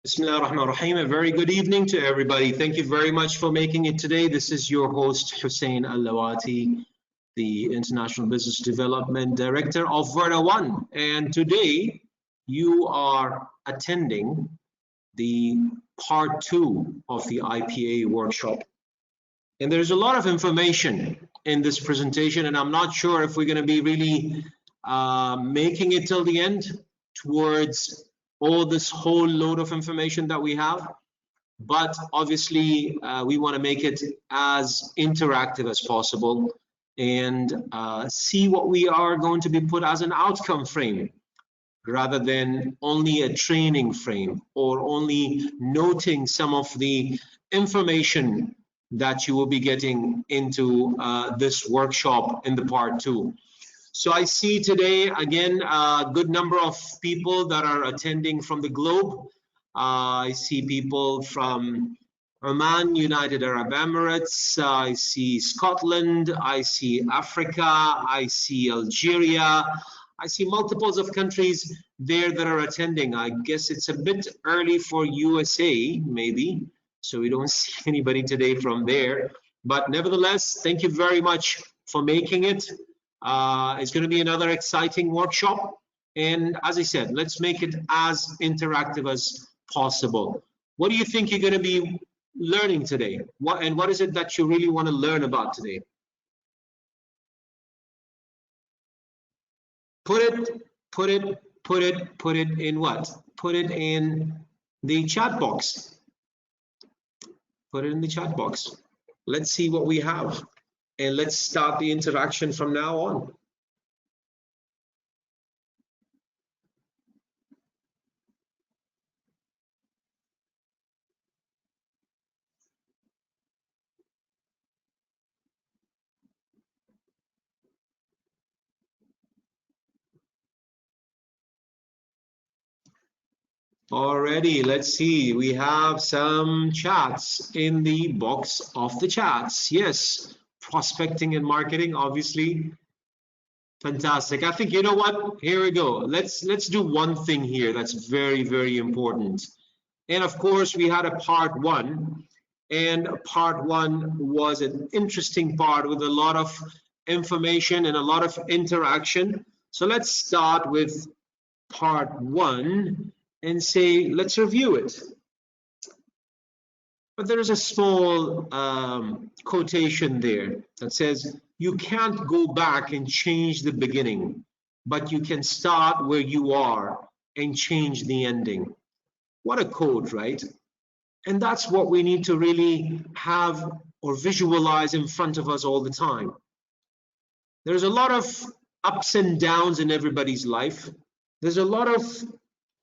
Bismillah ar-Rahman ar-Rahim. A very good evening to everybody. Thank you very much for making it today. This is your host, Hussein Al-Lawati, the International Business Development Director of Verta One. And today you are attending the part 2 of the IPA workshop. And there's a lot of information in this presentation, and I'm not sure if we're going to be really making it till the end towards all this whole load of information that we have, but obviously we want to make it as interactive as possible and see what we are going to be put as an outcome frame rather than only a training frame or only noting some of the information that you will be getting into this workshop in the part 2. So I see today, again, a good number of people that are attending from the globe. I see people from Oman, United Arab Emirates. I see Scotland. I see Africa. I see Algeria. I see multiples of countries there that are attending. I guess it's a bit early for USA, maybe. So we don't see anybody today from there. But nevertheless, thank you very much for making it. It's going to be another exciting workshop, and as I said, let's make it as interactive as possible. What do you think you're going to be learning today? What is it that you really want to learn about today? Put it in what? Put it in the chat box. Put it in the chat box. Let's see what we have. And let's start the interaction from now on. Alrighty, let's see. We have some chats in the box of the chats. Yes. Prospecting and marketing, obviously. Fantastic. I think, you know what? Here we go. Let's do one thing here that's very, very important. And of course, we had a part 1, and part 1 was an interesting part with a lot of information and a lot of interaction. So let's start with part 1 and say, let's review it. But there is a small quotation there that says, you can't go back and change the beginning, but you can start where you are and change the ending. What a quote, right? And that's what we need to really have or visualize in front of us all the time. There's a lot of ups and downs in everybody's life. There's a lot of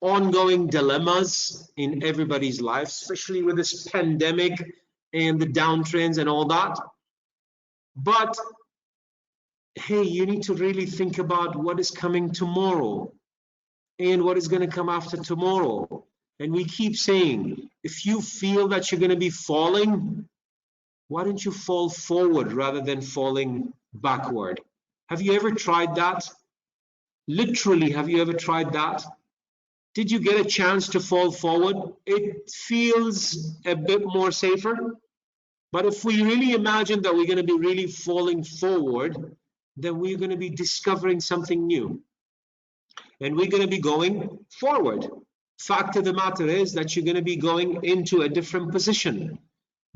ongoing dilemmas in everybody's life, especially with this pandemic and the downtrends and all that. But hey, you need to really think about what is coming tomorrow and what is going to come after tomorrow. And we keep saying, if you feel that you're going to be falling, why don't you fall forward rather than falling backward? Have you ever tried that? Literally, have you ever tried that? Did you get a chance to fall forward? It feels a bit more safer. But if we really imagine that we're going to be really falling forward, then we're going to be discovering something new. And we're going to be going forward. Fact of the matter is that you're going to be going into a different position,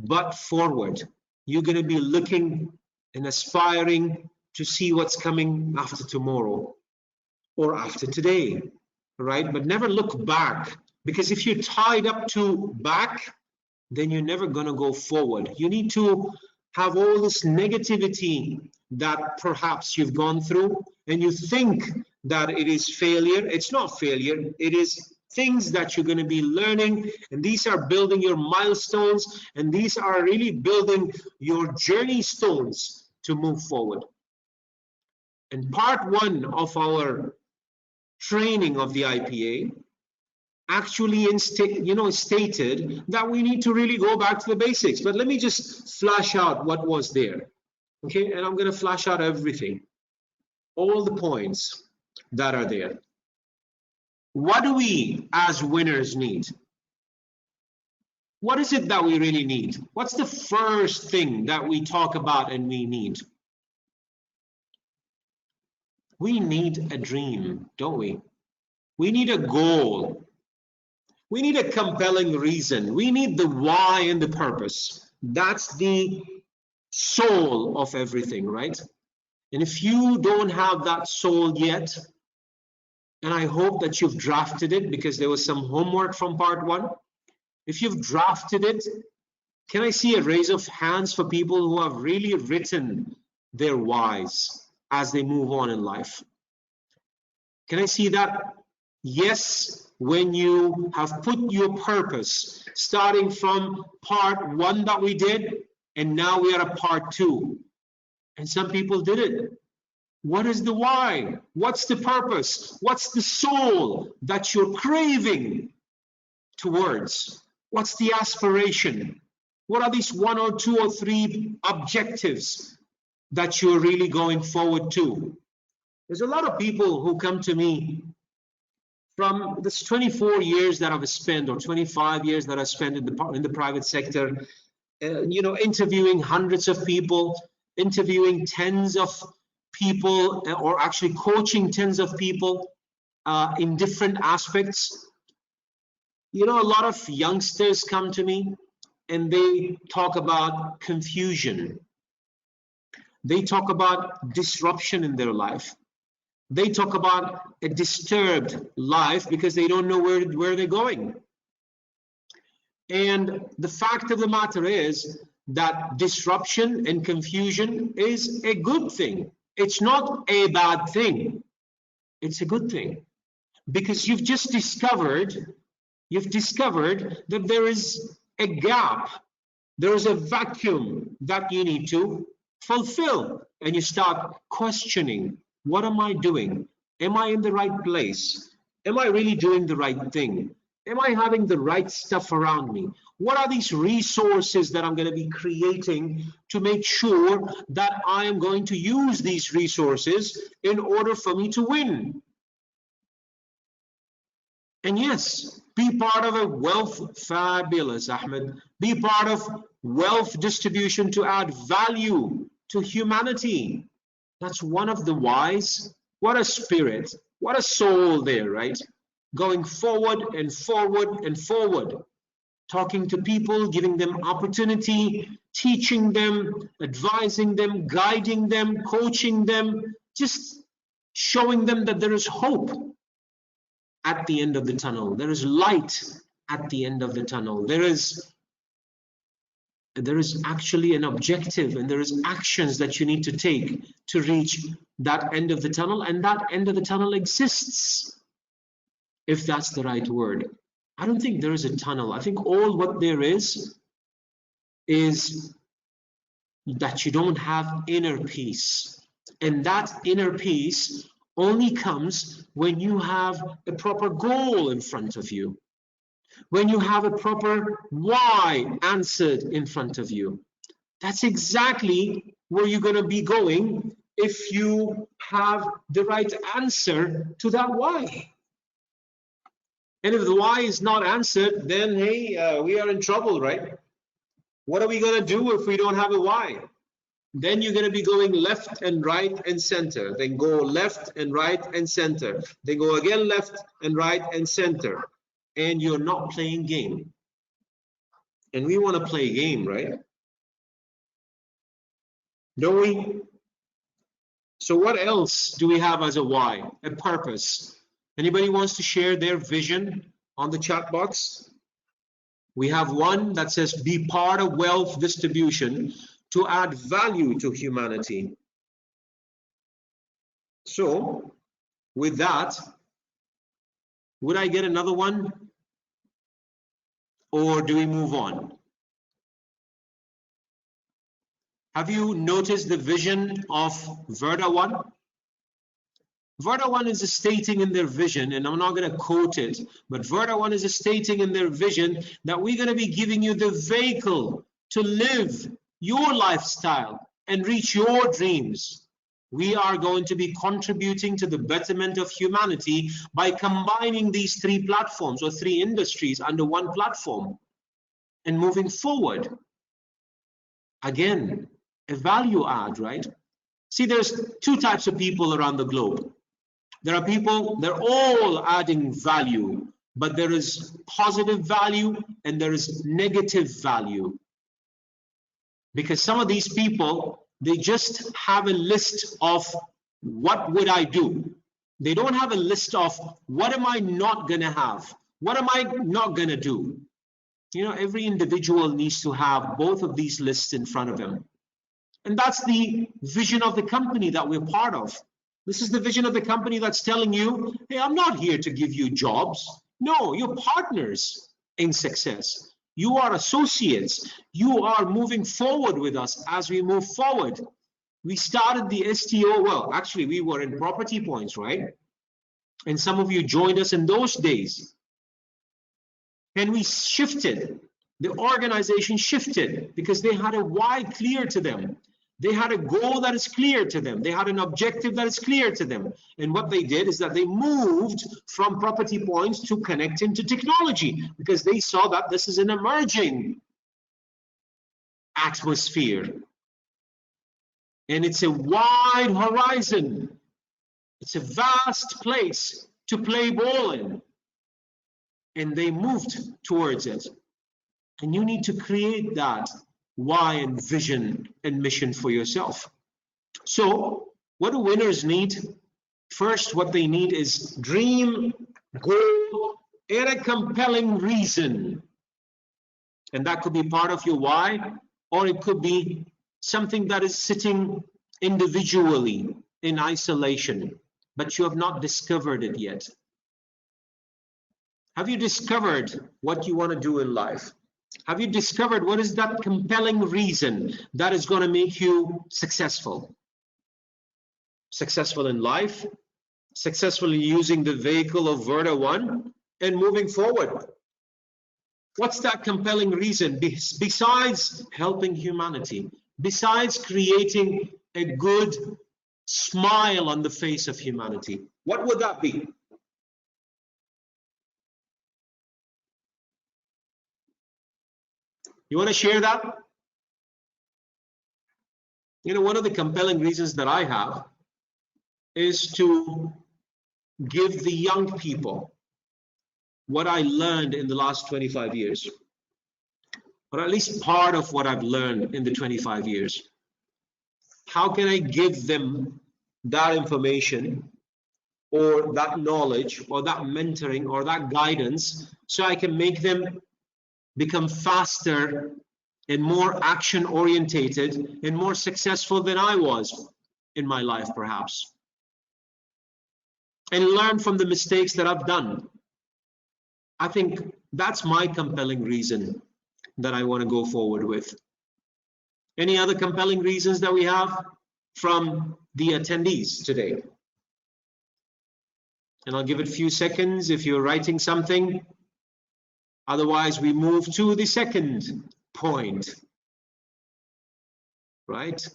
but forward. You're going to be looking and aspiring to see what's coming after tomorrow or after today. Right? But never look back, because if you're tied up to back, then you're never going to go forward. You need to have all this negativity that perhaps you've gone through and you think that it is failure. It's not failure. It is things that you're going to be learning, and these are building your milestones, and these are really building your journey stones to move forward. And part 1 of our training of the IPA actually stated that we need to really go back to the basics. But let me just flash out what was there. Okay, and I'm going to flash out everything, all the points that are there. What do we as winners need? What is it that we really need? What's the first thing that we talk about and we need? We need a dream, don't we? We need a goal. We need a compelling reason. We need the why and the purpose. That's the soul of everything, right? And if you don't have that soul yet, and I hope that you've drafted it because there was some homework from part 1. If you've drafted it, can I see a raise of hands for people who have really written their whys as they move on in life? Can I see that? Yes, when you have put your purpose, starting from part 1 that we did, and now we are at part 2. And some people did it. What is the why? What's the purpose? What's the soul that you're craving towards? What's the aspiration? What are these 1 or 2 or 3 objectives that you're really going forward to? There's a lot of people who come to me from this 24 years that I've spent, or 25 years that I've spent in the private sector, interviewing hundreds of people, interviewing tens of people, or actually coaching tens of people in different aspects. A lot of youngsters come to me and they talk about confusion. They talk about disruption in their life. They talk about a disturbed life because they don't know where they're going. And the fact of the matter is that disruption and confusion is a good thing. It's not a bad thing. It's a good thing because you've discovered that there is a gap, there is a vacuum that you need to fulfill, and you start questioning, what am I doing? Am I in the right place? Am I really doing the right thing? Am I having the right stuff around me? What are these resources that I'm going to be creating to make sure that I am going to use these resources in order for me to win? And yes, be part of a wealth, fabulous, Ahmed. Be part of wealth distribution to add value to humanity. That's one of the whys. What a spirit, what a soul there, right? Going forward and forward and forward, talking to people, giving them opportunity, teaching them, advising them, guiding them, coaching them, just showing them that there is hope at the end of the tunnel. There is light at the end of the tunnel. There is actually an objective, and there is actions that you need to take to reach that end of the tunnel, and that end of the tunnel exists, if that's the right word. I don't think there is a tunnel. I think all what there is that you don't have inner peace, and that inner peace only comes when you have a proper goal in front of you, when you have a proper why answered in front of you. That's exactly where you're going to be going if you have the right answer to that why. And if the why is not answered, then hey, we are in trouble, right? What are we going to do if we don't have a why? Then you're going to be going left and right and center, then go left and right and center, then go again left and right and center, and you're not playing game. And we want to play game, right? Don't we? So what else do we have as a why, a purpose? Anybody wants to share their vision on the chat box? We have one that says, be part of wealth distribution to add value to humanity. So with that, would I get another one? Or do we move on? Have you noticed the vision of Verda 1? Verda 1 is stating in their vision, and I'm not going to quote it, but Verda 1 is stating in their vision that we're going to be giving you the vehicle to live your lifestyle and reach your dreams. We are going to be contributing to the betterment of humanity by combining these 3 platforms or 3 industries under one platform. and moving forward. Again, a value add, right? See, there's two types of people around the globe. There are people, they're all adding value, but there is positive value and there is negative value. Because some of these people, they just have a list of what would I do? They don't have a list of what am I not gonna have? What am I not gonna do? You know, every individual needs to have both of these lists in front of him. And that's the vision of the company that we're part of. This is the vision of the company that's telling you, hey, I'm not here to give you jobs. No, you're partners in success. You are associates. You are moving forward with us as we move forward. We started the STO, well, actually, we were in Property Points, right? And some of you joined us in those days. And we shifted. The organization shifted because they had a why clear to them. They had a goal that is clear to them. They had an objective that is clear to them. And what they did is that they moved from Property Points to connecting to technology because they saw that this is an emerging atmosphere. And it's a wide horizon. It's a vast place to play ball in. And they moved towards it. And you need to create that why and vision and mission for yourself. So what do winners need? First, what they need is dream, goal, and a compelling reason. And that could be part of your why, or it could be something that is sitting individually in isolation, but you have not discovered it yet. Have you discovered what you want to do in life? Have you discovered what is that compelling reason that is going to make you successful? Successful in life, successful in using the vehicle of Verta 1 and moving forward. What's that compelling reason besides helping humanity, besides creating a good smile on the face of humanity? What would that be? You want to share that? You know, one of the compelling reasons that I have is to give the young people what I learned in the last 25 years, or at least part of what I've learned in the 25 years. How can I give them that information or that knowledge or that mentoring or that guidance so I can make them become faster and more action orientated and more successful than I was in my life, perhaps, and learn from the mistakes that I've done. I think that's my compelling reason that I want to go forward with. Any other compelling reasons that we have from the attendees today? And I'll give it a few seconds if you're writing something. Otherwise, we move to the second point, right?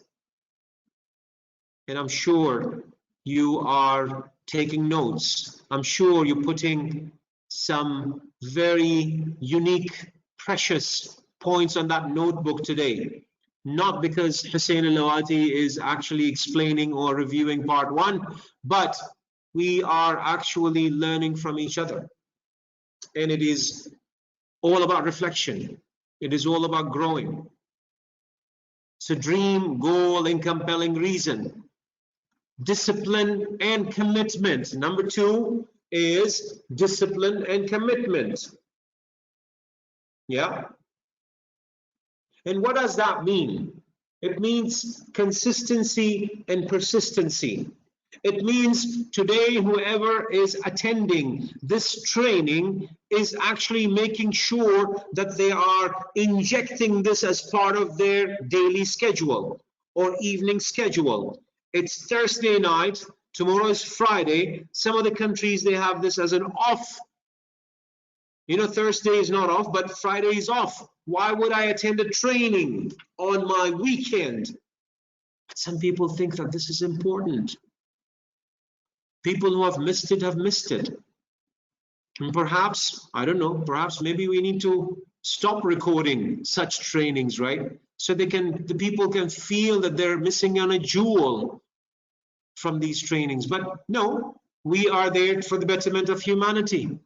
And I'm sure you are taking notes. I'm sure you're putting some very unique, precious points on that notebook today. Not because Hussein Al-Lawati is actually explaining or reviewing part 1, but we are actually learning from each other. And it is all about reflection. It is all about growing. So dream, goal, and compelling reason. Discipline and commitment. Number 2 is discipline and commitment. Yeah. And what does that mean? It means consistency and persistency. It means today whoever is attending this training is actually making sure that they are injecting this as part of their daily schedule or evening schedule. It's Thursday night, tomorrow is Friday. Some of the countries, they have this as an off. You know, Thursday is not off, but Friday is off. Why would I attend a training on my weekend? But some people think that this is important. People who have missed it have missed it. And perhaps, I don't know, perhaps maybe we need to stop recording such trainings, right? So the people can feel that they're missing on a jewel from these trainings. But no, we are there for the betterment of humanity.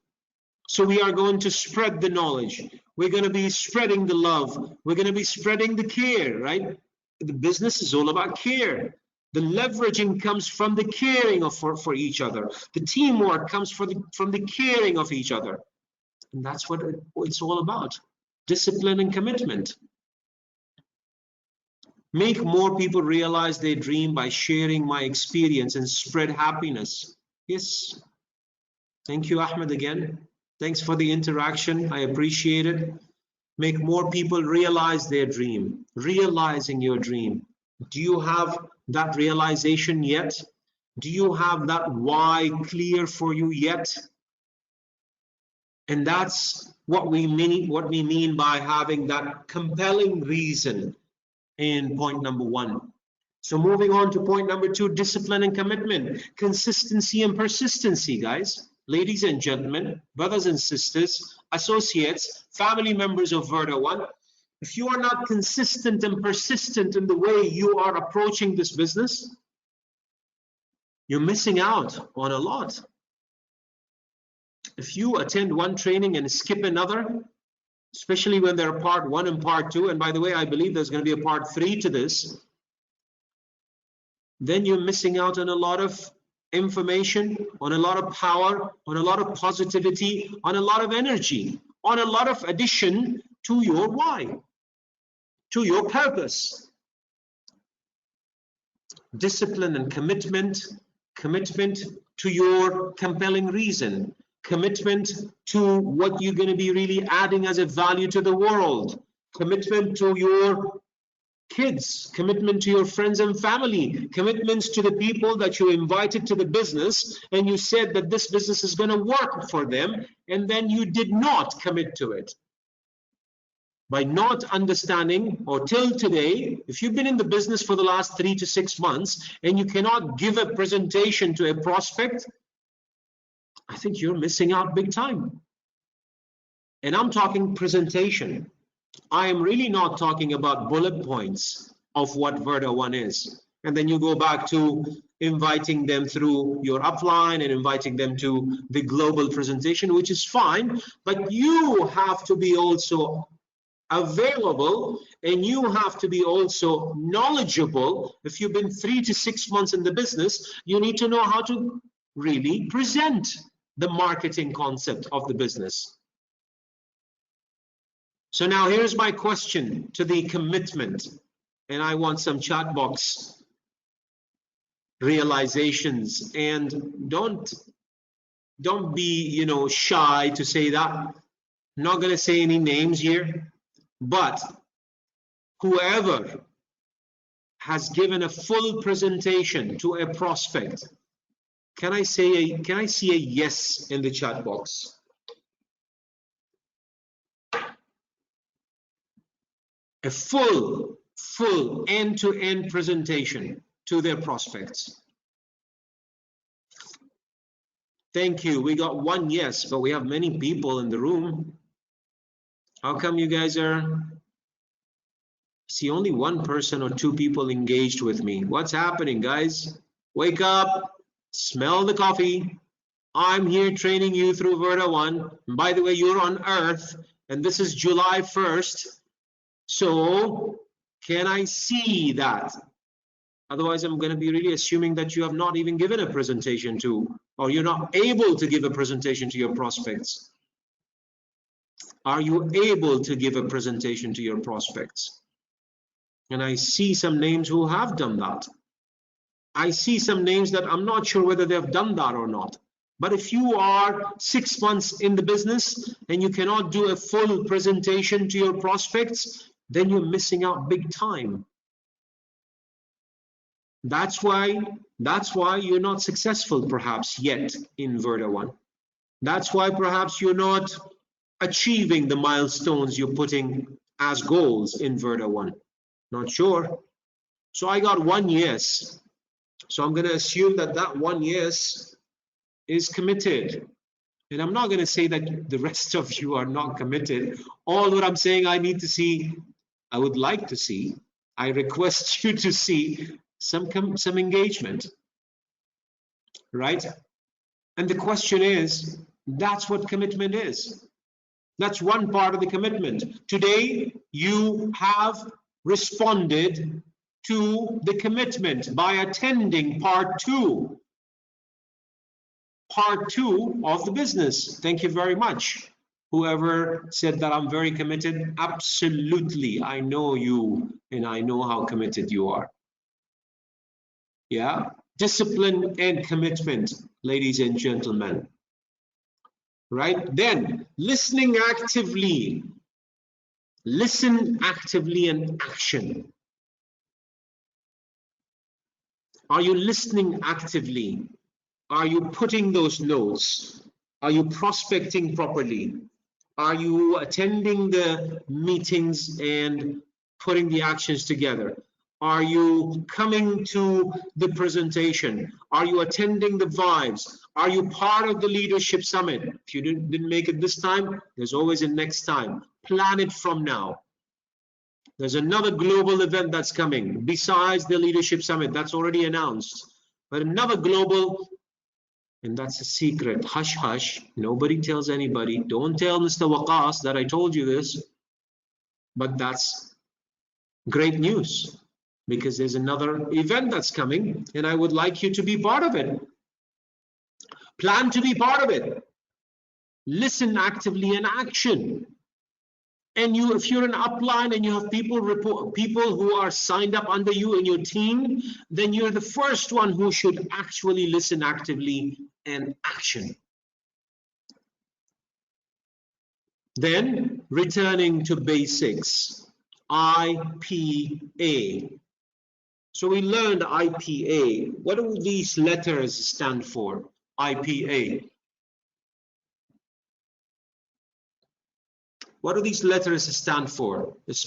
So we are going to spread the knowledge. We're going to be spreading the love. We're going to be spreading the care, right? The business is all about care. The leveraging comes from the caring for each other. The teamwork comes from the caring of each other. And that's what it's all about. Discipline and commitment. Make more people realize their dream by sharing my experience and spread happiness. Yes. Thank you, Ahmed, again. Thanks for the interaction. I appreciate it. Make more people realize their dream. Realizing your dream. Do you have that realization yet? Do you have that why clear for you yet? And that's what we mean by having that compelling reason in point number 1. So moving on to point number 2, discipline and commitment, consistency and persistency, guys. Ladies and gentlemen, brothers and sisters, associates, family members of Verda One, if you are not consistent and persistent in the way you are approaching this business, you're missing out on a lot. If you attend one training and skip another, especially when there are part 1 and part 2, and by the way, I believe there's going to be a part 3 to this, then you're missing out on a lot of information, on a lot of power, on a lot of positivity, on a lot of energy, on a lot of addition to your why, to your purpose. Discipline and commitment, commitment to your compelling reason, commitment to what you're going to be really adding as a value to the world, commitment to your kids, commitment to your friends and family, commitments to the people that you invited to the business and you said that this business is going to work for them, and then you did not commit to it. By not understanding, or till today, if you've been in the business for the last 3 to 6 months and you cannot give a presentation to a prospect, I think you're missing out big time. And I'm talking presentation. I am really not talking about bullet points of what Verda One is. And then you go back to inviting them through your upline and inviting them to the global presentation, which is fine, but you have to be also available and you have to be also knowledgeable. If you've been 3 to 6 months in the business, you need to know how to really present the marketing concept of the business. So now here's my question to the commitment, and I want some chat box realizations, and don't be shy to say that. I'm not going to say any names here, but whoever has given a full presentation to a prospect, can I see a yes in the chat box? A full end-to-end presentation to their prospects. Thank you. We got 1 yes, but we have many people in the room. How come you guys are? See, only 1 person or 2 people engaged with me. What's happening, guys? Wake up, smell the coffee. I'm here training you through Verda One. And by the way, you're on Earth, and this is July 1st. So can I see that? Otherwise, I'm going to be really assuming that you have not even given a presentation to, or you're not able to give a presentation to your prospects. Are you able to give a presentation to your prospects? And I see some names who have done that. I see some names that I'm not sure whether they've done that or not. But if you are 6 months in the business and you cannot do a full presentation to your prospects, then you're missing out big time. That's why you're not successful perhaps yet in Verda One. That's why perhaps you're not achieving the milestones you're putting as goals in Verda One. Not sure. So I got 1 yes. So I'm going to assume that 1 yes is committed. And I'm not going to say that the rest of you are not committed. All what I'm saying, I need to see, I would like to see, I request you to see some engagement, right? And the question is, that's what commitment is. That's one part of the commitment. Today, you have responded to the commitment by attending part 2. Part 2 of the business. Thank you very much. Whoever said that I'm very committed, absolutely. I know you and I know how committed you are. Yeah, discipline and commitment, ladies and gentlemen. Right? Then, listening actively. Listen actively and action. Are you listening actively? Are you putting those notes? Are you prospecting properly? Are you attending the meetings and putting the actions together? Are you coming to the presentation? Are you attending the vibes? Are you part of the leadership summit? If you didn't make it this time, there's always a next time. Plan it from now. There's another global event that's coming besides the leadership summit that's already announced, but another global, and that's a secret. Hush, hush. Nobody tells anybody. Don't tell Mr. Waqas that I told you this, but that's great news because there's another event that's coming and I would like you to be part of it. Plan to be part of it. Listen actively in action. And you, if you're an upline and you have people who are signed up under you in your team, then you're the first one who should actually listen actively and action. Then returning to basics, IPA. So we learned IPA. What do these letters stand for? IPA. What do these letters stand for? It's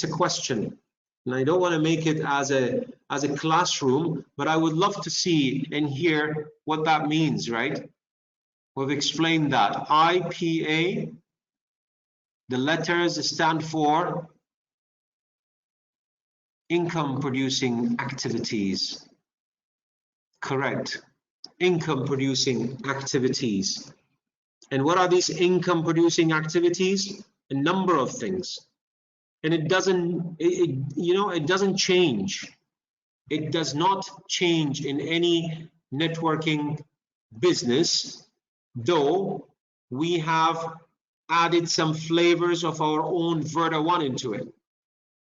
a question, and I don't want to make it as a classroom, but I would love to see and hear what that means, right? We've explained that. IPA, the letters stand for income producing activities. Correct. Income producing activities. And what are these income producing activities? A number of things. And it doesn't change. It does not change in any networking business, though we have added some flavors of our own Verta 1 into it.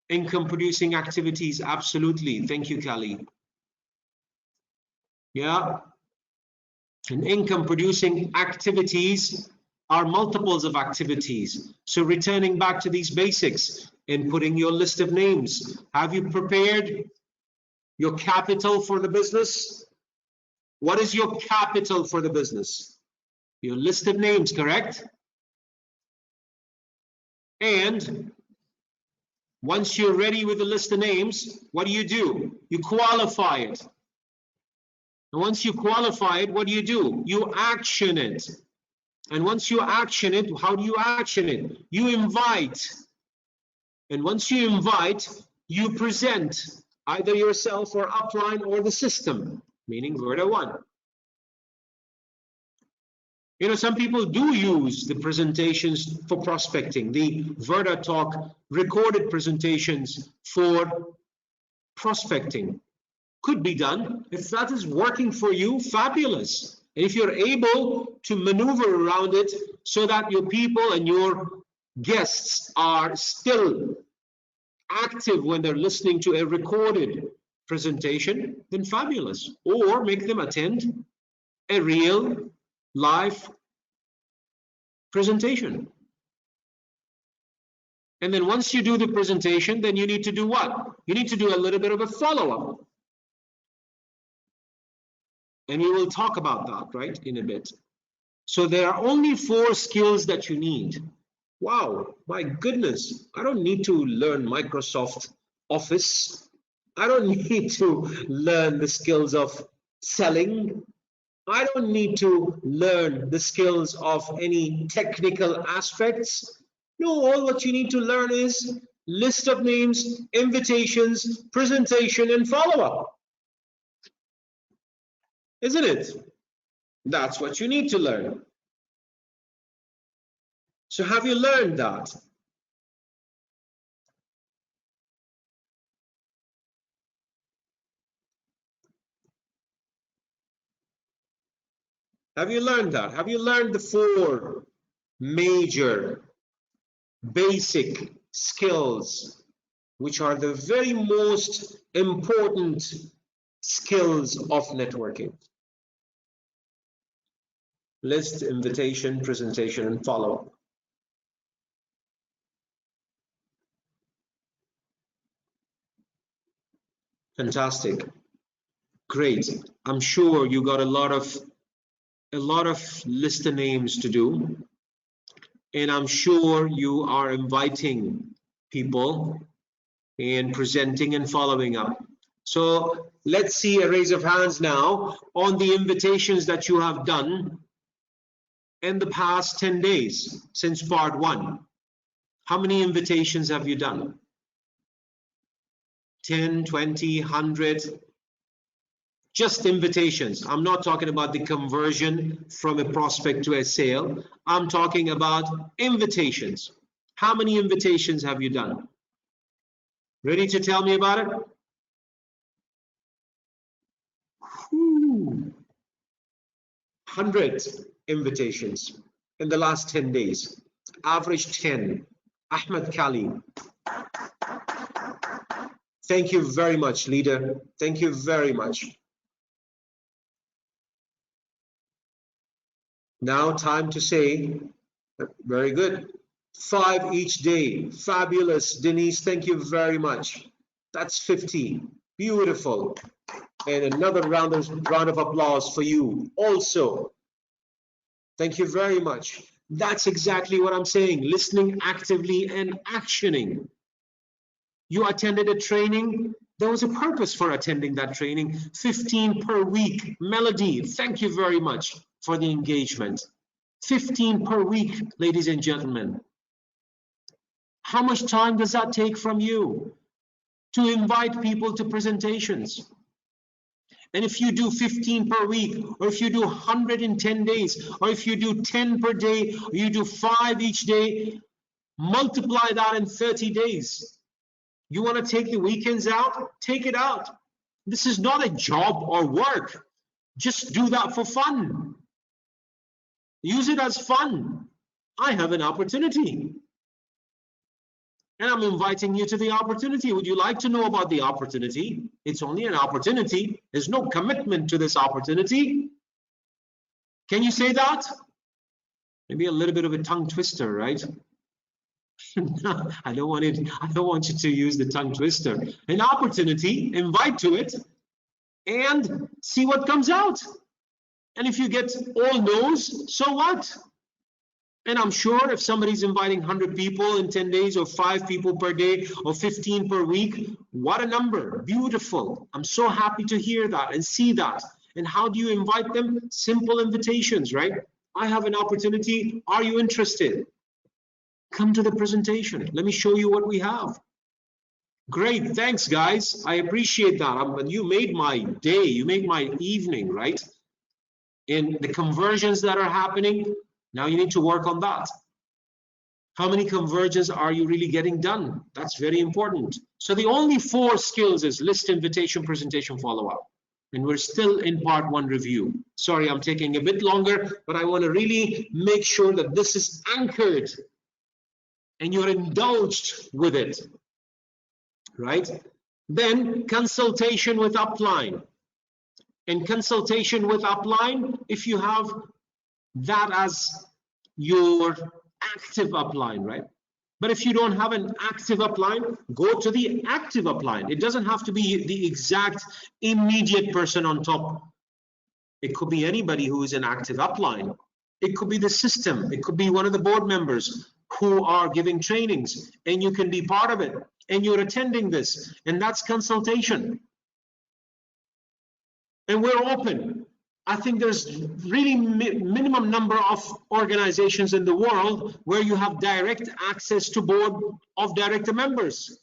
Income producing activities, absolutely. Thank you, Kali. Yeah. And income producing activities are multiples of activities. So returning back to these basics and putting your list of names. Have you prepared your capital for the business? What is your capital for the business? Your list of names, correct? And once you're ready with the list of names, what do? You qualify it. And once you qualify it, what do? You action it. And once you action it, how do you action it? You invite. And once you invite, you present either yourself or Upline or the system, meaning Verta 1. You know, some people do use the presentations for prospecting, the Verta Talk recorded presentations for prospecting. Could be done. If that is working for you, fabulous. And if you're able to maneuver around it so that your people and your guests are still active when they're listening to a recorded presentation, then fabulous. Or make them attend a real live presentation. And then once you do the presentation, then you need to do what? You need to do a little bit of a follow-up. And we will talk about that, right, in a bit. So there are only 4 skills that you need. Wow, my goodness, I don't need to learn Microsoft Office. I don't need to learn the skills of selling. I don't need to learn the skills of any technical aspects. No, all what you need to learn is list of names, invitations, presentation, and follow-up. Isn't it? That's what you need to learn. So have you learned that? Have you learned that? Have you learned the 4 major basic skills, which are the very most important skills of networking? List, invitation, presentation, and follow-up. Fantastic. Great. I'm sure you got a lot of list of names to do, and I'm sure you are inviting people and presenting and following up. So let's see a raise of hands now on the invitations that you have done in the past 10 days since part 1. How many invitations have you done? 10, 20, 100? Just invitations. I'm not talking about the conversion from a prospect to a sale. I'm talking about invitations. How many invitations have you done? Ready to tell me about it? 100 invitations in the last 10 days. Average 10. Ahmed Kali. Thank you very much, leader. Thank you very much. Now time to say, very good. 5 each day. Fabulous, Denise. Thank you very much. That's 50. Beautiful. And another round of applause for you also. Thank you very much. That's exactly what I'm saying. Listening actively and actioning. You attended a training. There was a purpose for attending that training. 15 per week. Melody, thank you very much for the engagement. 15 per week, ladies and gentlemen. How much time does that take from you to invite people to presentations? And if you do 15 per week, or if you do 100 in 10 days, or if you do 10 per day, or you do 5 each day, multiply that in 30 days. You want to take the weekends out? Take it out. This is not a job or work. Just do that for fun. Use it as fun. I have an opportunity. And I'm inviting you to the opportunity. Would you like to know about the opportunity? It's only an opportunity. There's no commitment to this opportunity. Can you say that? Maybe a little bit of a tongue twister, right? I don't want you to use the tongue twister. An opportunity, invite to it, and see what comes out. And if you get all no's, so what? And I'm sure if somebody's inviting 100 people in 10 days, or 5 people per day, or 15 per week, what a number. Beautiful. I'm so happy to hear that and see that. And how do you invite them? Simple invitations, right? I have an opportunity. Are you interested? Come to the presentation. Let me show you what we have. Great. Thanks, guys. I appreciate that. You made my day. You made my evening, right? In the conversions that are happening, now you need to work on that. How many conversions are you really getting done? That's very important. So the only 4 skills is list, invitation, presentation, follow-up. And we're still in part 1 review. Sorry, I'm taking a bit longer, but I want to really make sure that this is anchored and you're indulged with it, right? Then consultation with Upline. And consultation with Upline, if you have that as your active upline, right? But if you don't have an active upline, go to the active upline. It doesn't have to be the exact immediate person on top. It could be anybody who is an active upline. It could be the system. It could be one of the board members who are giving trainings, and you can be part of it, and you're attending this, and that's consultation. And we're open. I think there's really minimum number of organizations in the world where you have direct access to board of director members.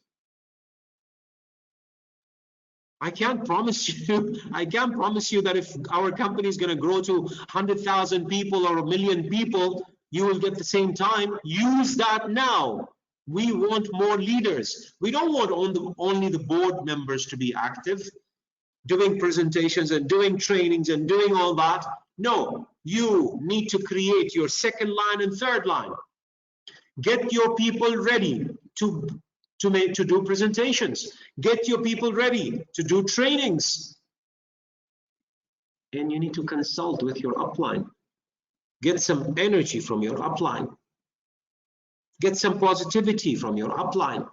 I can't promise you that if our company is going to grow to 100,000 people or 1 million people, you will get the same time. Use that now. We want more leaders. We don't want only the board members to be active, doing presentations and doing trainings and doing all that. No, you need to create your second line and third line. Get your people ready to do presentations. Get your people ready to do trainings. And you need to consult with your upline. Get some energy from your upline. Get some positivity from your upline.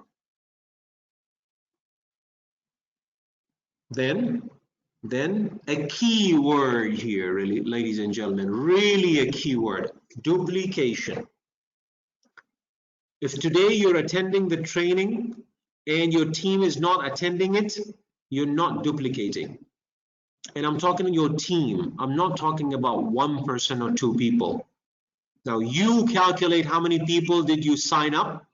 Then a key word here, really, ladies and gentlemen, really a key word: duplication. If today you're attending the training and your team is not attending it, you're not duplicating. And I'm talking to your team. I'm not talking about one person or two people. Now you calculate how many people did you sign up,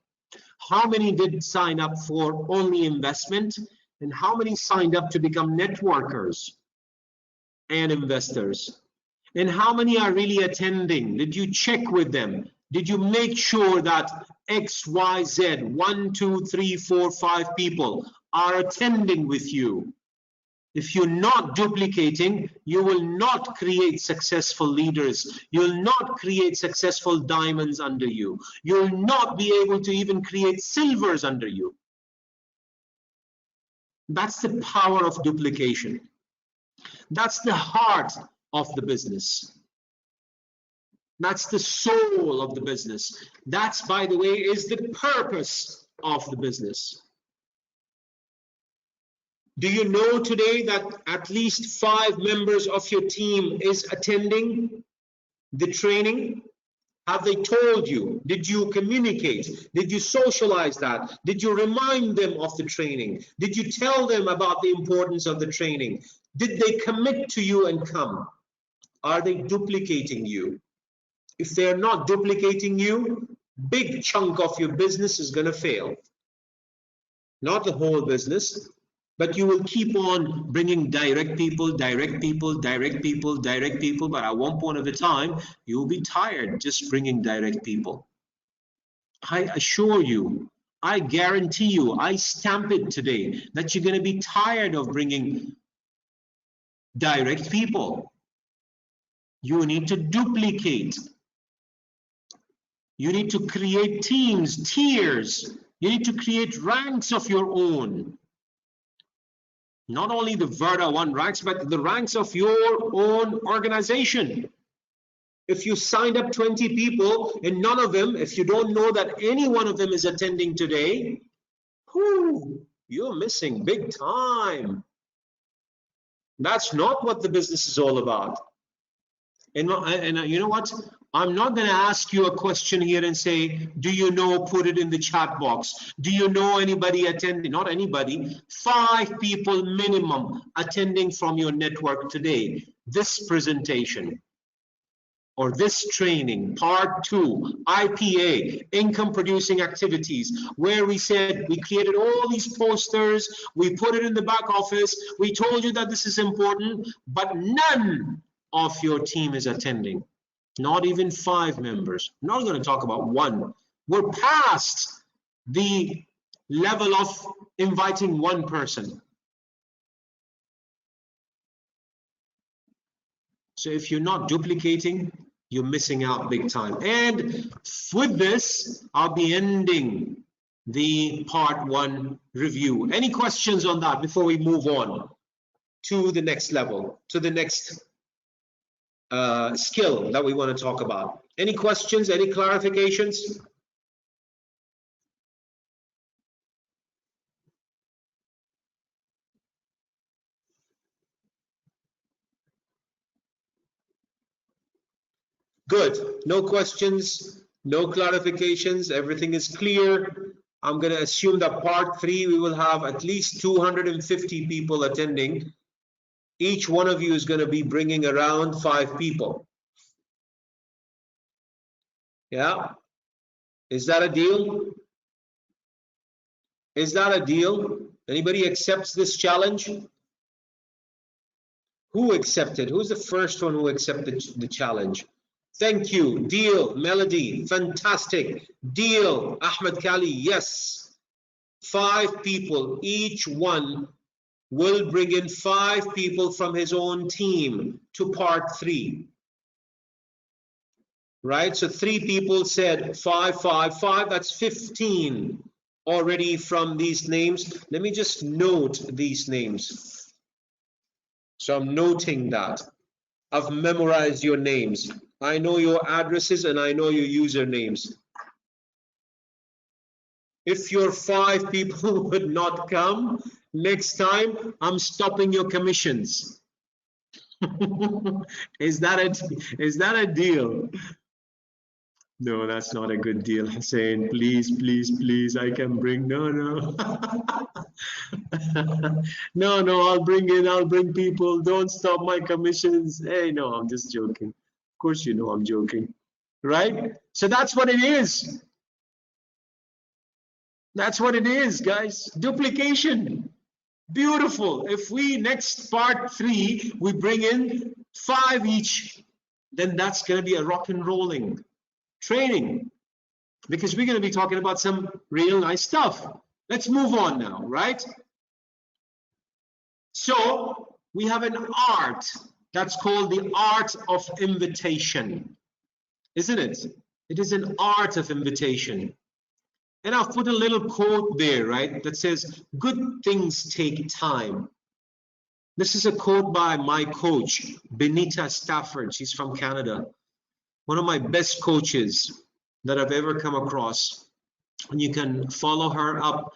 how many did sign up for only investment, and how many signed up to become networkers and investors, and how many are really attending. Did you check with them? Did you make sure that X, Y, Z, 1, 2, 3, 4, 5 people are attending with you? If you're not duplicating, you will not create successful leaders. You'll not create successful diamonds under you. You'll not be able to even create silvers under you. That's the power of duplication. That's the heart of the business. That's the soul of the business. That's, by the way, is the purpose of the business. Do you know today that at least 5 members of your team is attending the training? Have they told you? Did you communicate? Did you socialize that? Did you remind them of the training? Did you tell them about the importance of the training? Did they commit to you and come? Are they duplicating you? If they're not duplicating you, big chunk of your business is going to fail. Not the whole business, but you will keep on bringing direct people, but at one point of the time, you will be tired just bringing direct people. I assure you, I guarantee you, I stamp it today, that you're going to be tired of bringing direct people. You need to duplicate. You need to create teams, tiers. You need to create ranks of your own. Not only the Verda 1 ranks, but the ranks of your own organization. If you signed up 20 people and none of them, if you don't know that any one of them is attending today, you're missing big time. That's not what the business is all about. And you know what? I'm not going to ask you a question here and say, do you know, put it in the chat box. Do you know anybody attending? Not anybody. 5 people minimum attending from your network today. This presentation or this training, part 2, IPA, income producing activities, where we said we created all these posters, we put it in the back office, we told you that this is important, but none of your team is attending. Not even 5 members. I'm not going to talk about 1. We're past the level of inviting 1 person. So if you're not duplicating, you're missing out big time. And with this, I'll be ending the part 1 review. Any questions on that before we move on to the next level, to the next skill that we want to talk about? Any questions, any clarifications? Good. No questions, no clarifications. Everything is clear. I'm going to assume that part 3, we will have at least 250 people attending. Each one of you is going to be bringing around 5 people. Yeah? Is that a deal? Is that a deal? Anybody accepts this challenge? Who accepted? Who's the first one who accepted the challenge? Thank you. Deal. Melody. Fantastic. Deal. Ahmed Kali. Yes. 5 people. Each one will bring in 5 people from his own team to part 3. Right? So 3 people said 5, 5, 5. That's 15 already from these names. Let me just note these names. So I'm noting that. I've memorized your names. I know your addresses and I know your usernames. If your 5 people would not come, next time I'm stopping your commissions. Is that a deal? No, that's not a good deal, Hussein. Please, please, please, I can bring, no. No, I'll bring people. Don't stop my commissions. Hey, no, I'm just joking. Of course, you know I'm joking, right? So that's what it is. That's what it is, guys. Duplication. Beautiful. If we next part 3, we bring in 5 each, then that's going to be a rock and rolling training, because we're going to be talking about some real nice stuff. Let's move on now, right? So we have an art that's called the art of invitation, isn't it? It is an art of invitation. And I've put a little quote there, right, that says, good things take time. This is a quote by my coach, Benita Stafford. She's from Canada. One of my best coaches that I've ever come across. And you can follow her up.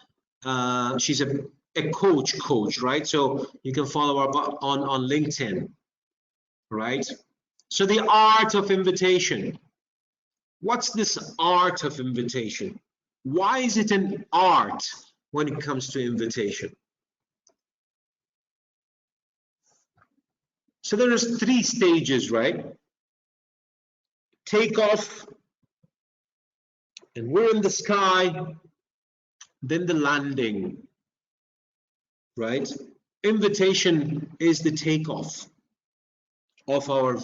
She's a coach, right? So you can follow her up on LinkedIn, right? So the art of invitation. What's this art of invitation? Why is it an art when it comes to invitation? So there's 3 stages, right? Take off, and we're in the sky, then the landing, right? Invitation is the takeoff of our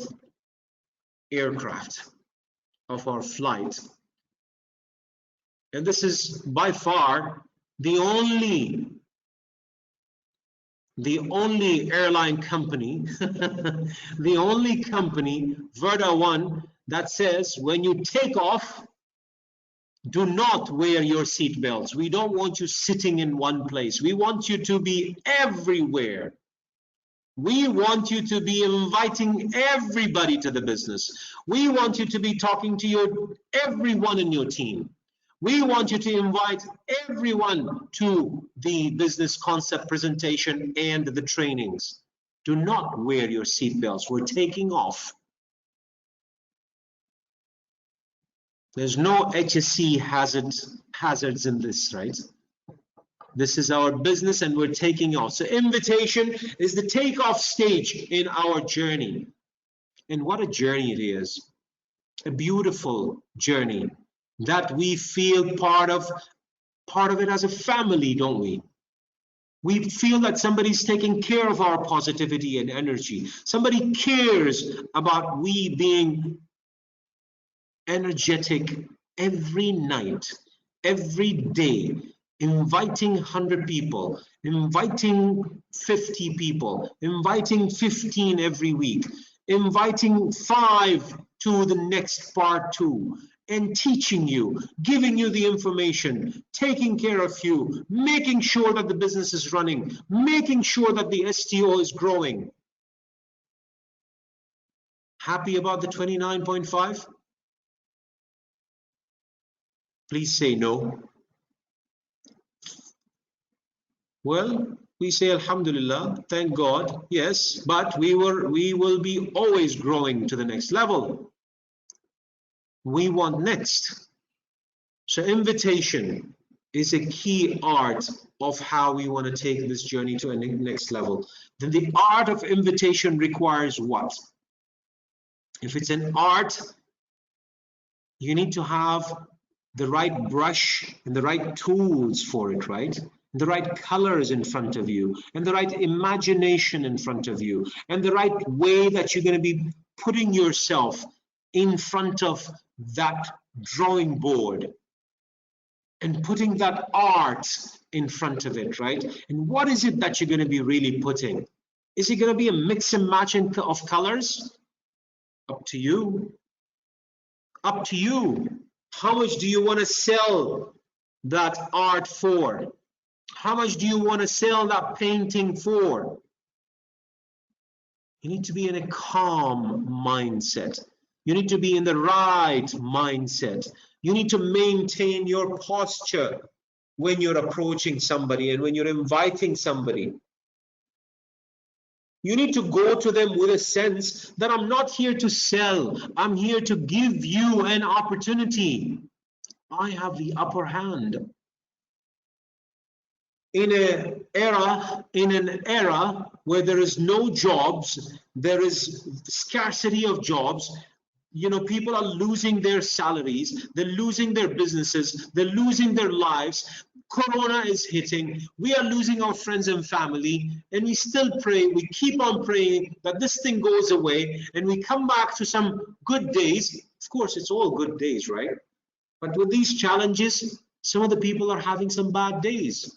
aircraft, of our flight. And this is by far the only airline company, the only company, Verda One, that says when you take off, do not wear your seat belts. We don't want you sitting in one place. We want you to be everywhere. We want you to be inviting everybody to the business. We want you to be talking to everyone in your team. We want you to invite everyone to the business concept presentation and the trainings. Do not wear your seatbelts. We're taking off. There's no HSE hazards in this, right? This is our business and we're taking off. So invitation is the takeoff stage in our journey. And what a journey it is. A beautiful journey that we feel part of it as a family, don't we? We feel that somebody's taking care of our positivity and energy. Somebody cares about we being energetic every night, every day, inviting 100 people, inviting 50 people, inviting 15 every week, inviting 5 to the next part 2, and teaching you, giving you the information, taking care of you, making sure that the business is running, making sure that the STO is growing. Happy about the 29.5? Please say no. Well, we say Alhamdulillah, thank God, yes, but we will be always growing to the next level. We want next. So invitation is a key art of how we want to take this journey to a next level. Then the art of invitation requires what? If it's an art, you need to have the right brush and the right tools for it, right? The right colors in front of you, and the right imagination in front of you, and the right way that you're going to be putting yourself in front of that drawing board and putting that art in front of it, right? And what is it that you're going to be really putting? Is it going to be a mix and match of colors? Up to you. Up to you. How much do you want to sell that art for? How much do you want to sell that painting for? You need to be in a calm mindset. You need to be in the right mindset. You need to maintain your posture when you're approaching somebody and when you're inviting somebody. You need to go to them with a sense that I'm not here to sell. I'm here to give you an opportunity. I have the upper hand. In an era where there is no jobs, there is scarcity of jobs, you know, people are losing their salaries, they're losing their businesses, they're losing their lives. Corona is hitting, we are losing our friends and family, and we still pray, we keep on praying that this thing goes away and we come back to some good days. Of course, it's all good days, right? But with these challenges, some of the people are having some bad days.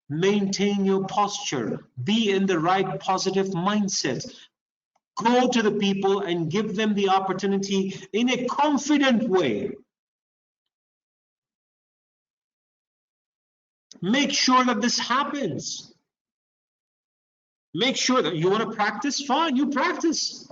Maintain your posture, be in the right positive mindset. Go to the people and give them the opportunity in a confident way. Make sure that this happens. Make sure that you want to practice, fine, you practice.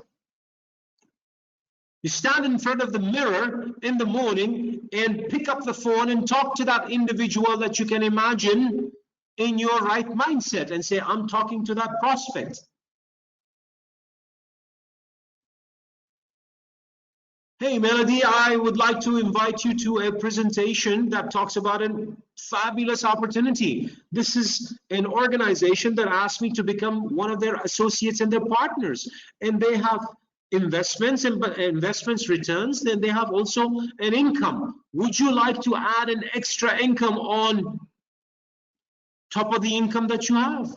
You stand in front of the mirror in the morning and pick up the phone and talk to that individual that you can imagine in your right mindset and say, I'm talking to that prospect. Hey, Melody, I would like to invite you to a presentation that talks about a fabulous opportunity. This is an organization that asked me to become one of their associates and their partners. And they have investments and investments returns, then they have also an income. Would you like to add an extra income on top of the income that you have?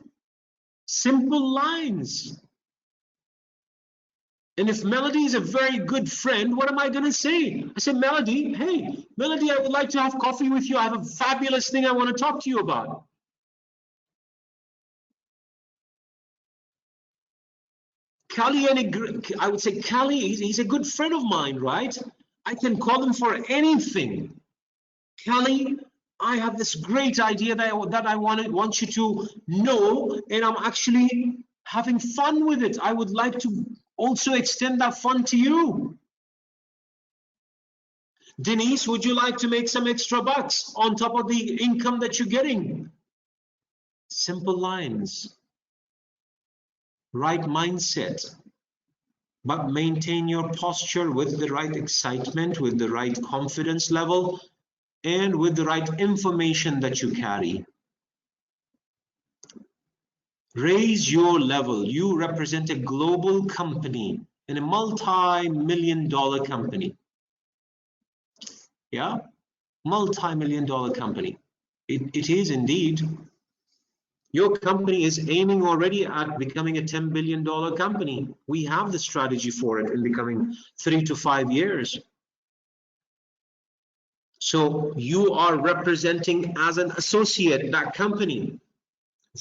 Simple lines. And if Melody is a very good friend, what am I going to say? I say, Melody, hey, Melody, I would like to have coffee with you. I have a fabulous thing I want to talk to you about. Kali, I would say, Kali, he's a good friend of mine, right? I can call him for anything. Kali, I have this great idea that I want you to know, and I'm actually having fun with it. I would like to also extend that fun to you. Denise, would you like to make some extra bucks on top of the income that you're getting? Simple lines. Right mindset. But maintain your posture with the right excitement, with the right confidence level, and with the right information that you carry. Raise your level. You represent a global company and a multi-million-dollar company. Yeah, multi-million-dollar company. It is indeed. Your company is aiming already at becoming a $10 billion company. We have the strategy for it in the coming 3 to 5 years. So you are representing as an associate that company.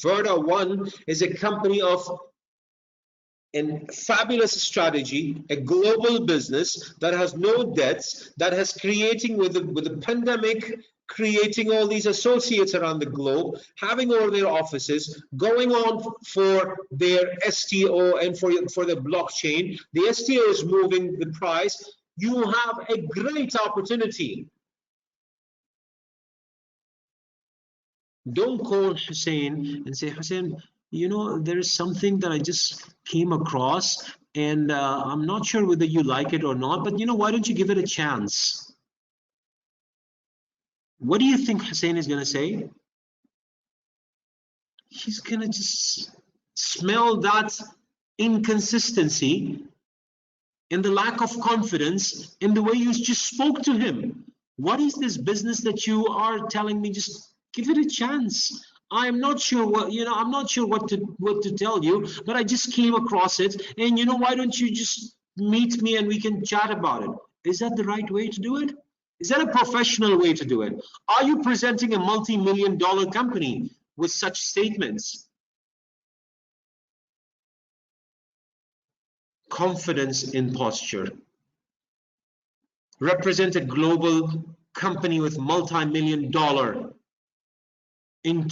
Verda One is a company of a fabulous strategy, a global business that has no debts, that has creating with the pandemic, creating all these associates around the globe, having all their offices, going on for their STO and for the blockchain. The STO is moving the price. You have a great opportunity. Don't call Hussein and say, Hussein, you know, there is something that I just came across and I'm not sure whether you like it or not, but you know, why don't you give it a chance? What do you think Hussein is going to say? He's going to just smell that inconsistency in the lack of confidence in the way you just spoke to him. What is this business that you are telling me? Just give it a chance. I'm not sure what, I'm not sure what to tell you, but I just came across it, and why don't you just meet me and we can chat about it? Is that the right way to do it? Is that a professional way to do it? Are you presenting a multi-million-dollar company with such statements? Confidence in posture. Represent a global company with multi-million-dollar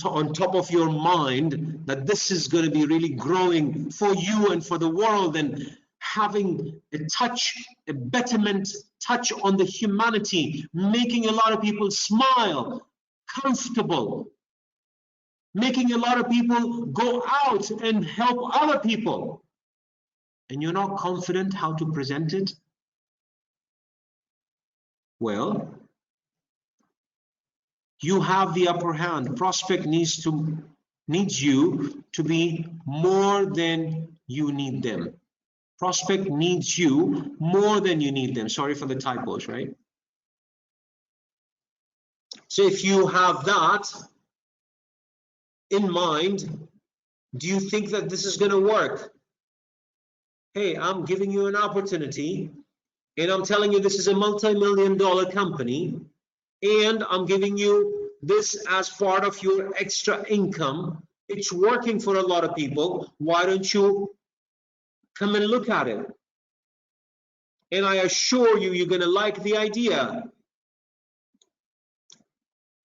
on top of your mind, that this is going to be really growing for you and for the world, and having a betterment touch on the humanity, making a lot of people smile, comfortable, making a lot of people go out and help other people, and you're not confident how to present it? Well, you have the upper hand. Prospect needs you to be more than you need them. Prospect needs you more than you need them. Sorry for the typos, right? So if you have that in mind, do you think that this is going to work? Hey, I'm giving you an opportunity, and I'm telling you this is a multi-million-dollar company, and I'm giving you this as part of your extra income. It's working for a lot of people. Why don't you come and look at it? And I assure you, you're going to like the idea.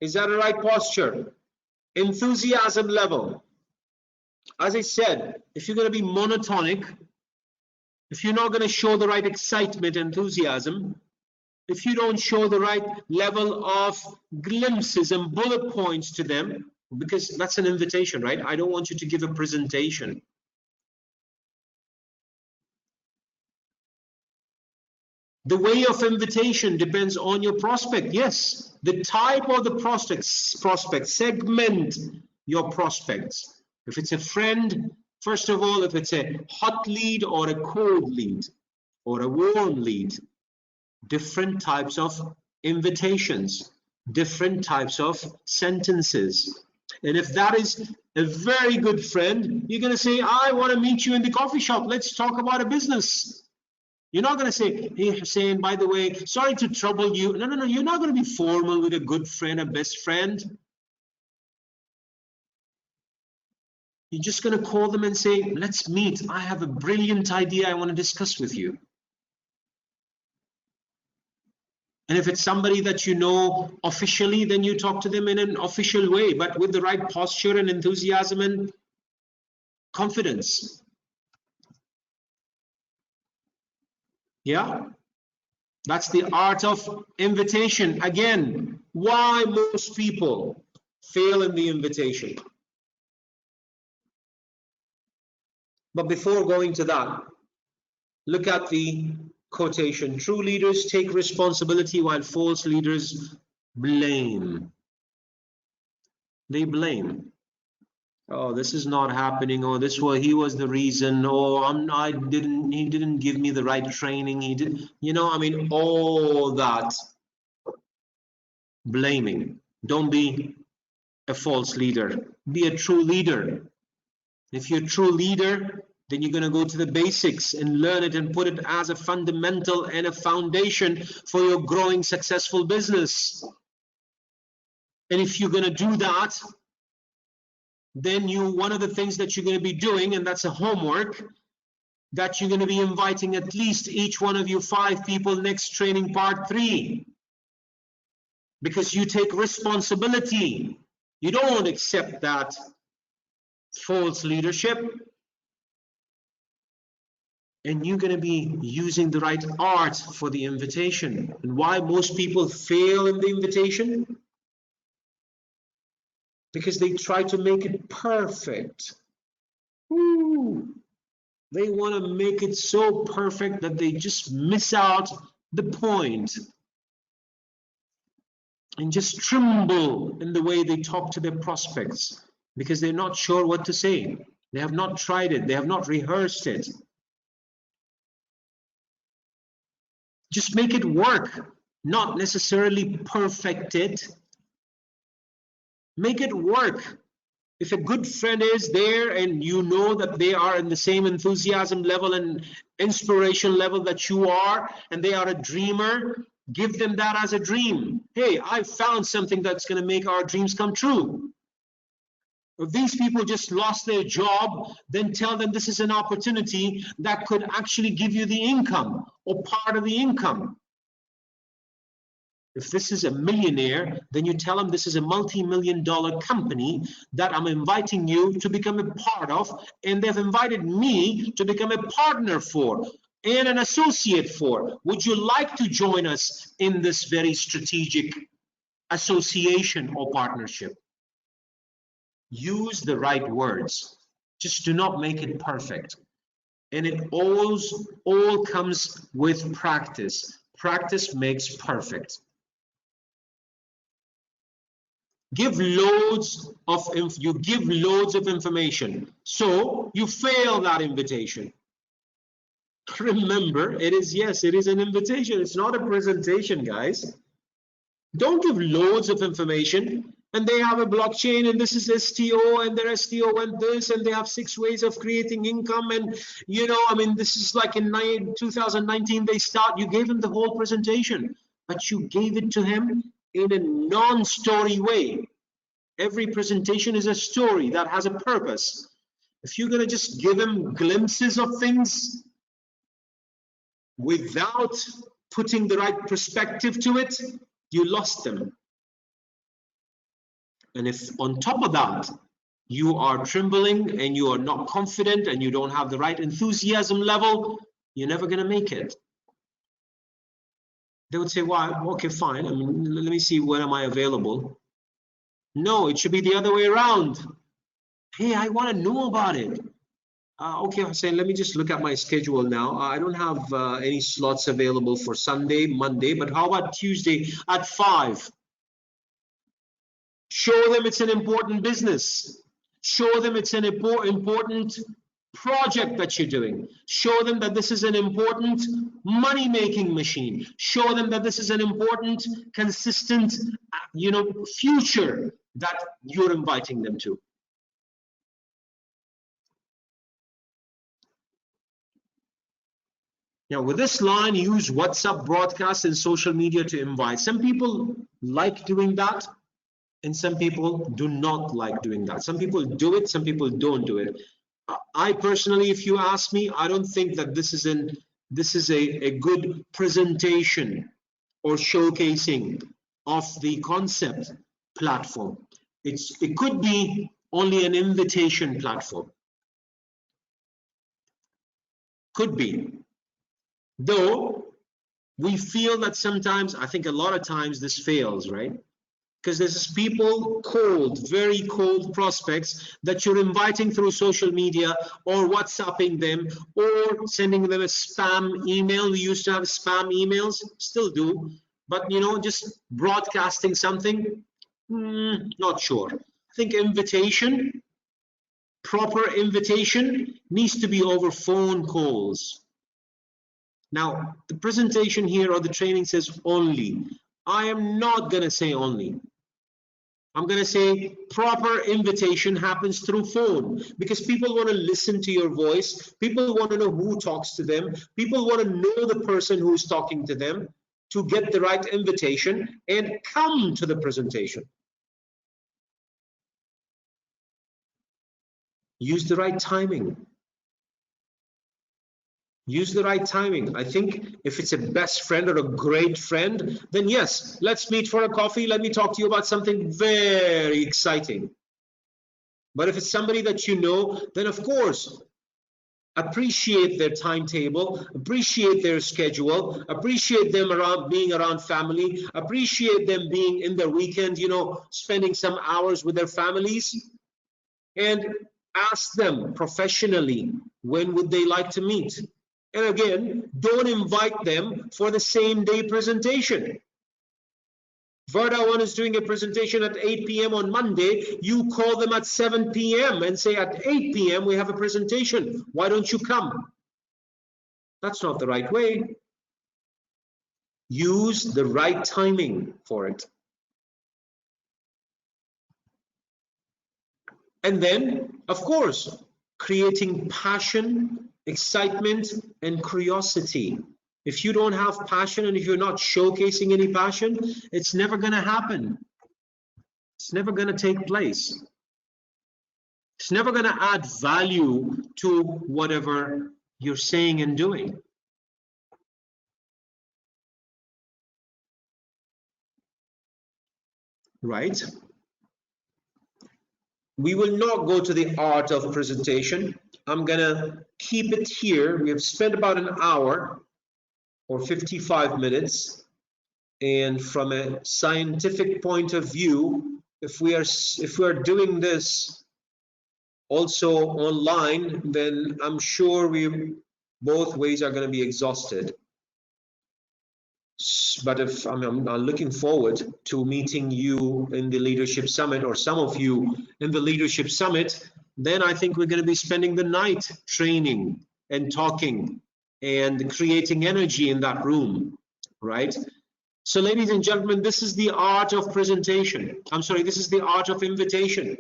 Is that a right posture? Enthusiasm level. As I said, if you're going to be monotonic, if you're not going to show the right excitement, enthusiasm, if you don't show the right level of glimpses and bullet points to them, because that's an invitation, right? I don't want you to give a presentation. The way of invitation depends on your prospect. Yes, the type of the prospect, segment your prospects. If it's a friend, first of all, if it's a hot lead or a cold lead or a warm lead, different types of invitations, different types of sentences. And if that is a very good friend, you're going to say, I want to meet you in the coffee shop. Let's talk about a business. You're not going to say, hey, Hussein, by the way, sorry to trouble you. No. You're not going to be formal with a good friend, a best friend. You're just going to call them and say, let's meet. I have a brilliant idea I want to discuss with you. And if it's somebody that you know officially, then you talk to them in an official way, but with the right posture and enthusiasm and confidence. Yeah, that's the art of invitation. Again, why most people fail in the invitation. But before going to that, look at the quotation. True leaders take responsibility while false leaders blame. They blame. Oh, this is not happening. Oh, he was the reason. Oh, he didn't give me the right training. He did, all that blaming. Don't be a false leader. Be a true leader. If you're a true leader, then you're going to go to the basics and learn it and put it as a fundamental and a foundation for your growing successful business. And if you're going to do that, then one of the things that you're going to be doing, and that's a homework, that you're going to be inviting at least each one of you 5 people next training part 3. Because you take responsibility. You don't accept that false leadership. And you're going to be using the right art for the invitation. And why most people fail in the invitation? Because they try to make it perfect. Ooh, they want to make it so perfect that they just miss out the point. and just tremble in the way they talk to their prospects because they're not sure what to say. They have not tried it. They have not rehearsed it. Just make it work, not necessarily perfect it. Make it work. If a good friend is there and you know that they are in the same enthusiasm level and inspiration level that you are, and they are a dreamer, give them that as a dream. Hey, I found something that's going to make our dreams come true. If these people just lost their job, then tell them this is an opportunity that could actually give you the income or part of the income. If this is a millionaire, then you tell them this is a multi-million-dollar company that I'm inviting you to become a part of, and they've invited me to become a partner for and an associate for. Would you like to join us in this very strategic association or partnership? Use the right words. Just do not make it perfect. And it all comes with practice. Practice makes perfect. You give loads of information, so you fail that invitation. Remember, it is an invitation. It's not a presentation, guys. Don't give loads of information. And they have a blockchain, and this is STO, and their STO went this, and they have 6 ways of creating income. And this is like in 2019 you gave him the whole presentation, but you gave it to him in a non-story way. Every presentation is a story that has a purpose. If you're going to just give him glimpses of things without putting the right perspective to it, you lost them. And if on top of that, you are trembling and you are not confident and you don't have the right enthusiasm level, you're never going to make it. They would say, well, okay, fine. Let me see, when am I available? No, it should be the other way around. Hey, I want to know about it. Okay, Hussein, let me just look at my schedule now. I don't have any slots available for Sunday, Monday, but how about Tuesday at 5? Show them it's an important business. Show them it's an important project that you're doing. Show them that this is an important money-making machine. Show them that this is an important, consistent, future that you're inviting them to. Now, with this line, use WhatsApp broadcasts and social media to invite. Some people like doing that, and some people do not like doing that. Some people do it, some people don't do it. I personally, if you ask me, I don't think that this is a good presentation or showcasing of the concept platform. It could be only an invitation platform. Could be. Though we feel that sometimes, I think a lot of times this fails, right? Because there's people, very cold prospects that you're inviting through social media or WhatsApping them or sending them a spam email. We used to have spam emails, still do, but just broadcasting something, not sure. I think proper invitation needs to be over phone calls. Now, the presentation here or the training says only. I am not going to say only. I'm going to say proper invitation happens through phone, because people want to listen to your voice. People want to know who talks to them. People want to know the person who's talking to them to get the right invitation and come to the presentation. Use the right timing. Use the right timing. I think if it's a best friend or a great friend, then yes, let's meet for a coffee. Let me talk to you about something very exciting. But if it's somebody that you know, then of course, appreciate their timetable, appreciate their schedule, appreciate them being around family, appreciate them being in their weekend, spending some hours with their families, and ask them professionally, when would they like to meet? And again, don't invite them for the same day presentation. Verda 1 is doing a presentation at 8 p.m. on Monday. You call them at 7 p.m. and say at 8 p.m. we have a presentation. Why don't you come? That's not the right way. Use the right timing for it. And then, of course, creating passion, excitement, and curiosity. If you don't have passion and if you're not showcasing any passion, it's never going to happen. It's never going to take place. It's never going to add value to whatever you're saying and doing. Right? We will not go to the art of presentation. I'm going to keep it here. We have spent about an hour or 55 minutes. And from a scientific point of view, if we are doing this also online, then I'm sure both ways are going to be exhausted. But if I'm looking forward to meeting you in the Leadership Summit, or some of you in the Leadership Summit, then I think we're going to be spending the night training and talking and creating energy in that room, right? So ladies and gentlemen, this is the art of presentation. I'm sorry, this is the art of invitation.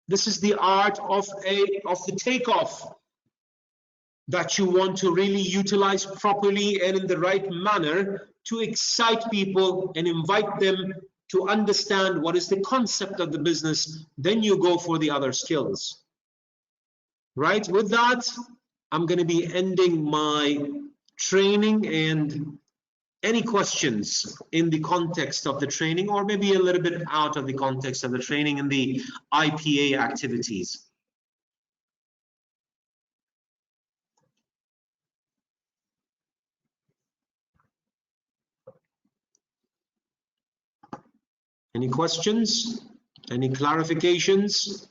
This is the art of the takeoff that you want to really utilize properly and in the right manner to excite people and invite them to understand what is the concept of the business. Then you go for the other skills. Right? With that, I'm going to be ending my training, and any questions in the context of the training, or maybe a little bit out of the context of the training and the IPA activities. Any questions? Any clarifications?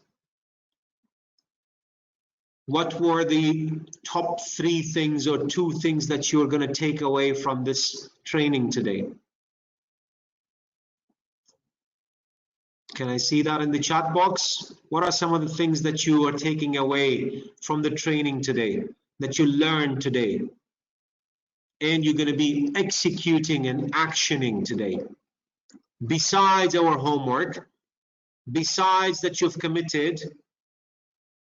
What were the top 3 things or 2 things that you're going to take away from this training today? Can I see that in the chat box? What are some of the things that you are taking away from the training today, that you learned today, and you're going to be executing and actioning today? Besides our homework, besides that you've committed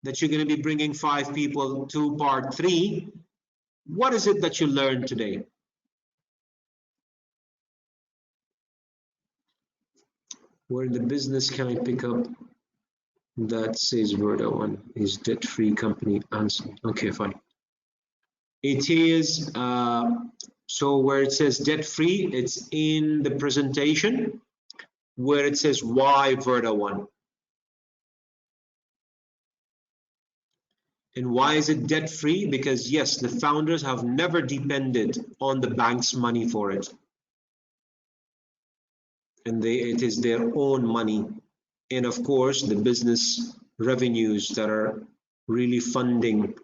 that you're going to be bringing 5 people to part 3, what is it that you learned today? Where in the business can I pick up that says Verda 1 is debt-free company answer? Okay, fine. It is so where it says debt-free, it's in the presentation where it says why Verda 1. And why is it debt-free? Because yes, the founders have never depended on the bank's money for it. And it is their own money. And of course, the business revenues that are really funding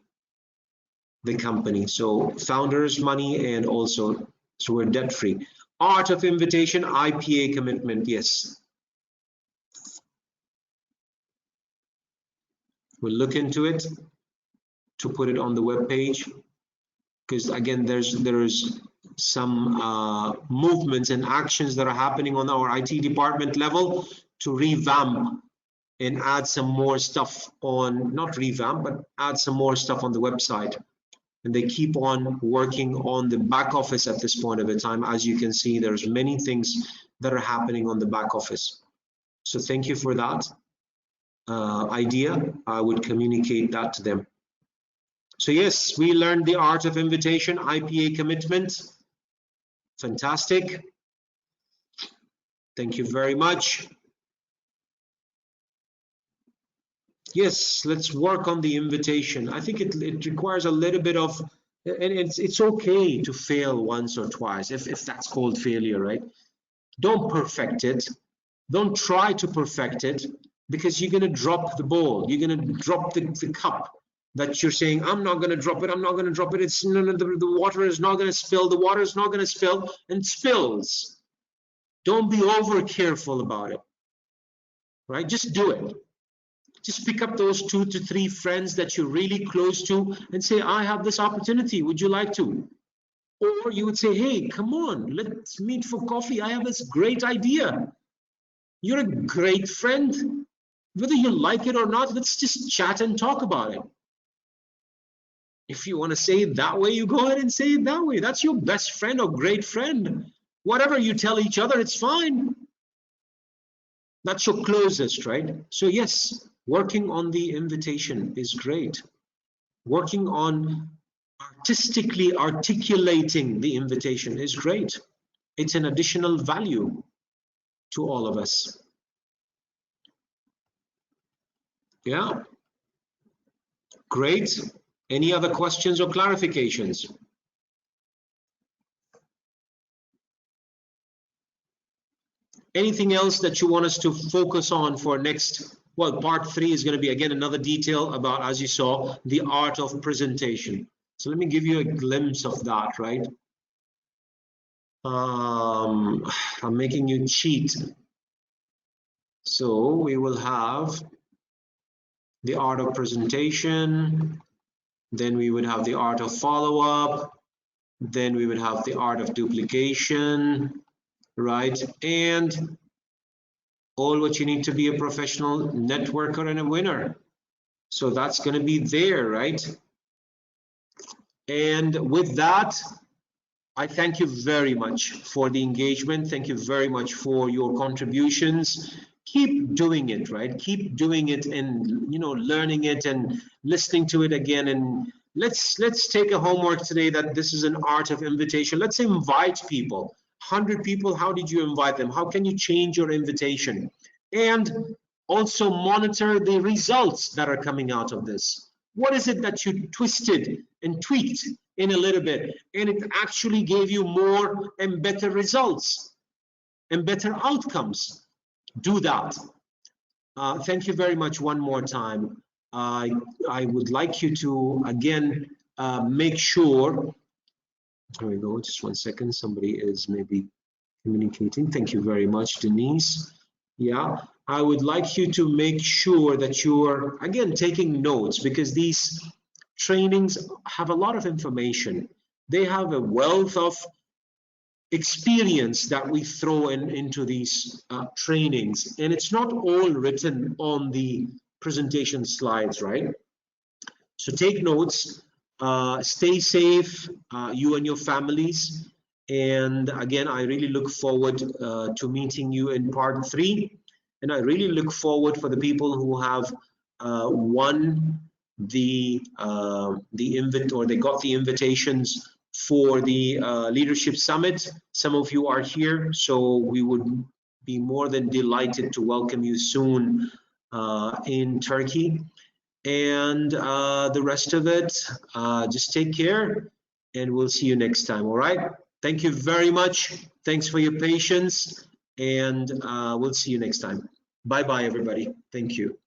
the company. So founders' money, and also, so we're debt-free. Art of invitation, IPA commitment, yes. We'll look into it to put it on the web page, because again, there's some movements and actions that are happening on our IT department level to revamp and add some more stuff on, not revamp, but add some more stuff on the website. And they keep on working on the back office at this point of the time. As you can see, there's many things that are happening on the back office. So thank you for that idea. I would communicate that to them. So yes, we learned the art of invitation, IPA commitment. Fantastic. Thank you very much. Yes, let's work on the invitation. I think it requires a little bit of, and it's okay to fail once or twice, if that's called failure, right? Don't perfect it. Don't try to perfect it, because you're going to drop the ball. You're going to drop the cup that you're saying, I'm not going to drop it. I'm not going to drop it. It's no, the water is not going to spill. The water is not going to spill, and spills. Don't be over careful about it, right? Just do it. Just pick up those 2 to 3 friends that you're really close to and say, I have this opportunity, would you like to? Or you would say, hey, come on, let's meet for coffee. I have this great idea. You're a great friend. Whether you like it or not, let's just chat and talk about it. If you want to say it that way, you go ahead and say it that way. That's your best friend or great friend. Whatever you tell each other, it's fine. That's your closest, right? So yes, working on the invitation is great. Working on artistically articulating the invitation is great. It's an additional value to all of us. Yeah, great. Any other questions or clarifications? Anything else that you want us to focus on for next? Well, part 3 is going to be, again, another detail about, as you saw, the art of presentation. So let me give you a glimpse of that, right? I'm making you cheat. So we will have the art of presentation, then we would have the art of follow-up, then we would have the art of duplication, right? And all what you need to be a professional networker and a winner. So that's going to be there, right? And with that, I thank you very much for the engagement. Thank you very much for your contributions. Keep doing it, right? Keep doing it and, you know, learning it and listening to it again. And let's take a homework today that this is an art of invitation. Let's invite people. 100 people, how did you invite them? How can you change your invitation? And also monitor the results that are coming out of this. What is it that you twisted and tweaked in a little bit, and it actually gave you more and better results and better outcomes? Do that. Thank you very much one more time. I would like you to, again, make sure, there we go, just 1 second, somebody is maybe communicating. Thank you very much, Denise. Yeah, I would like you to make sure that you're, again, taking notes, because these trainings have a lot of information. They have a wealth of experience that we throw into these trainings, and it's not all written on the presentation slides, right? So take notes, stay safe, you and your families. And again, I really look forward to meeting you in part 3. And I really look forward for the people who have won the invite, or they got the invitations for the Leadership Summit. Some of you are here, so we would be more than delighted to welcome you soon in Turkey. And the rest of it, just take care, and we'll see you next time, all right? Thank you very much. Thanks for your patience, and we'll see you next time. Bye-bye, everybody. Thank you.